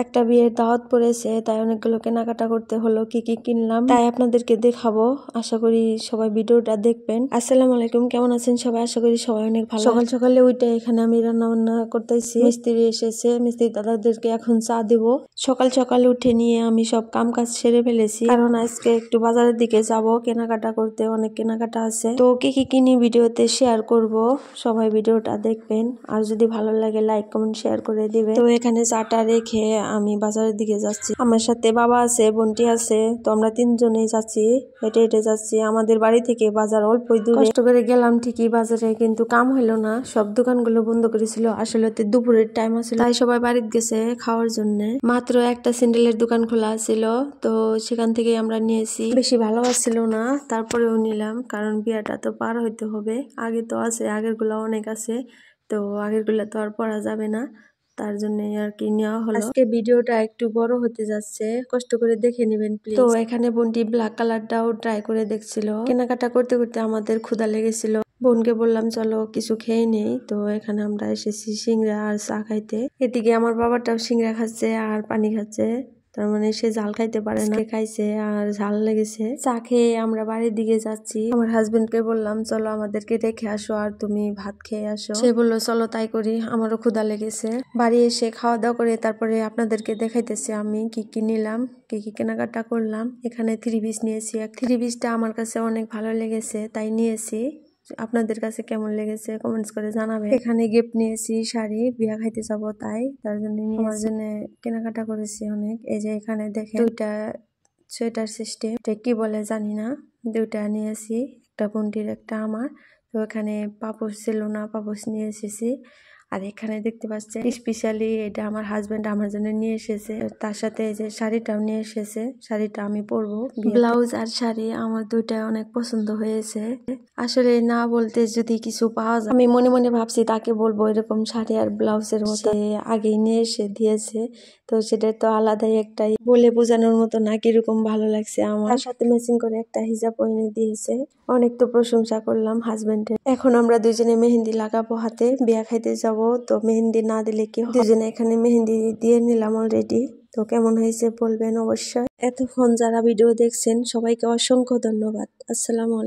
একটা বিয়ের দাওয়াত পড়েছে, তাই অনেকগুলো কেনাকাটা করতে হলো। কি কি কিনলাম তাই আপনাদেরকে দেখাবো। আশা করি সবাই ভিডিওটা দেখবেন। আসসালামু আলাইকুম, কেমন আছেন সবাই? আশা করি সবাই অনেক ভালো। সকাল সকালে উঠে এখানে আমি রান্না বান্না করতেছি। মিস্ত্রি এসেছে, মিস্ত্রি দাদাদেরকে এখন চা দিব। সকাল সকাল উঠে নিয়ে আমি সব কাম কাজ সেরে ফেলেছি, কারণ আজকে একটু বাজারের দিকে যাব কেনাকাটা করতে। অনেক কেনাকাটা আছে, তো কি কি কিনি ভিডিওতে শেয়ার করব। সবাই ভিডিওটা দেখবেন, আর যদি ভালো লাগে লাইক কমেন্ট শেয়ার করে দিবেন। তো এখানে চাটা রেখে আমি বাজারের দিকে যাচ্ছি। আমার সাথে বাবা আছে, বোনটি আছে, তো আমরা তিনজনেই যাচ্ছি। হেঁটে হেঁটে যাচ্ছি। আমাদের বাড়ি থেকে বাজার অল্পই দূরে। কষ্ট করে গেলাম ঠিকই বাজারে, কিন্তু কাম হইলো না। সব দোকানগুলো বন্ধ করেছিল। আসলে দুপুরের টাইম আছিল, তাই সবাই বাড়িতে গেছে খাওয়ার জন্য। মাত্র একটা স্যান্ডেলের দোকান খোলা ছিল, তো সেখান থেকে আমরা নিয়েছি। বেশি ভালো আসছিল না, তারপরেও নিলাম, কারণ বিয়াটা তো পার হইতে হবে। আগে তো আছে, আগের গুলা অনেক আছে, তো আগের গুলা তো আর পরা যাবে না, তার জন্য আর কি নেওয়া হলো। আজকে ভিডিওটা একটু বড় হতে যাচ্ছে, কষ্ট করে দেখে নেবেন প্লিজ। তো এখানে বোনটি ব্ল্যাক কালারটাও ট্রাই করে দেখছিল। কেনাকাটা করতে করতে আমাদের ক্ষুধা লেগেছিল। বোনকে বললাম চলো কিছু খেয়ে নেই। তো এখানে আমরা এসেছি সিংড়া আর চা খাইতে। এদিকে আমার বাবাটাও সিংড়া খাচ্ছে আর পানি খাচ্ছে, তার মানে সে ঝাল খাইতে পারে না, খাইছে আর ঝাল লেগেছে। চা খেয়ে আমরা বাড়ির দিকে যাচ্ছি। আমার হাজবেন্ডকে বললাম চলো আমাদেরকে রেখে আসো আর তুমি ভাত খেয়ে আসো। সে বললো চলো তাই করি, আমারও ক্ষুধা লেগেছে। বাড়ি এসে খাওয়া দাওয়া করে তারপরে আপনাদেরকে দেখাইতেছি আমি কি কি নিলাম, কি কি কেনাকাটা করলাম। এখানে 3 পিস নিয়েছি। 3 পিসটা আমার কাছে অনেক ভালো লেগেছে, তাই নিয়েছি। আপনাদের কাছে কেমন লেগেছে কমেন্টস করে জানাবেন। এখানে গিফট নিয়েছি, শাড়ি, বিয়া খাইতে যাব তাই, তার জন্য আমার জন্য কেনাকাটা করেছি অনেক। এই যে এখানে দেখেন 2টা সোয়েটার সিস্টেম, কি বলে জানি না, 2টা নিয়েছি, একটা বোনটির একটা আমার। তো এখানে পাপোশ ছিল না, পাপোশ নিয়ে এসেছি। আর এখানে দেখতে পাচ্ছেন স্পেশালি এটা আমার হাজবেন্ড আমার জন্য নিয়ে এসেছে। তার সাথে এই যে শাড়িটাও নিয়ে এসেছে, শাড়িটা আমি পরবো। ব্লাউজ আর শাড়ি আমার 2টা অনেক পছন্দ হয়েছে। আসলে না বলতে যদি কিছু পাওয়া যায়, আমি মনে মনে ভাবছি তাকে বলবো এরকম শাড়ি আর ব্লাউজের মতো। আগেই নিয়ে এসে দিয়েছে, তো সেটা তো আলাদাই একটাই, বলে বোঝানোর মতো না কিরকম ভালো লাগছে আমার। তার সাথে ম্যাচিং করে একটা হিজাব এনে দিয়েছে। অনেক তো প্রশংসা করলাম হাজবেন্ডের। এখন আমরা দুজনে মেহেন্দি লাগাবো হাতে, বিয়া খাইতে যাব। তো মেহেন্দি না দিলে কি হয়, দুজনে এখানে মেহেন্দি দিয়ে নিলাম অলরেডি। তো কেমন হয়েছে বলবেন অবশ্যই। এতক্ষণ যারা ভিডিও দেখছেন সবাইকে অসংখ্য ধন্যবাদ। আসসালামু আলাইকুম।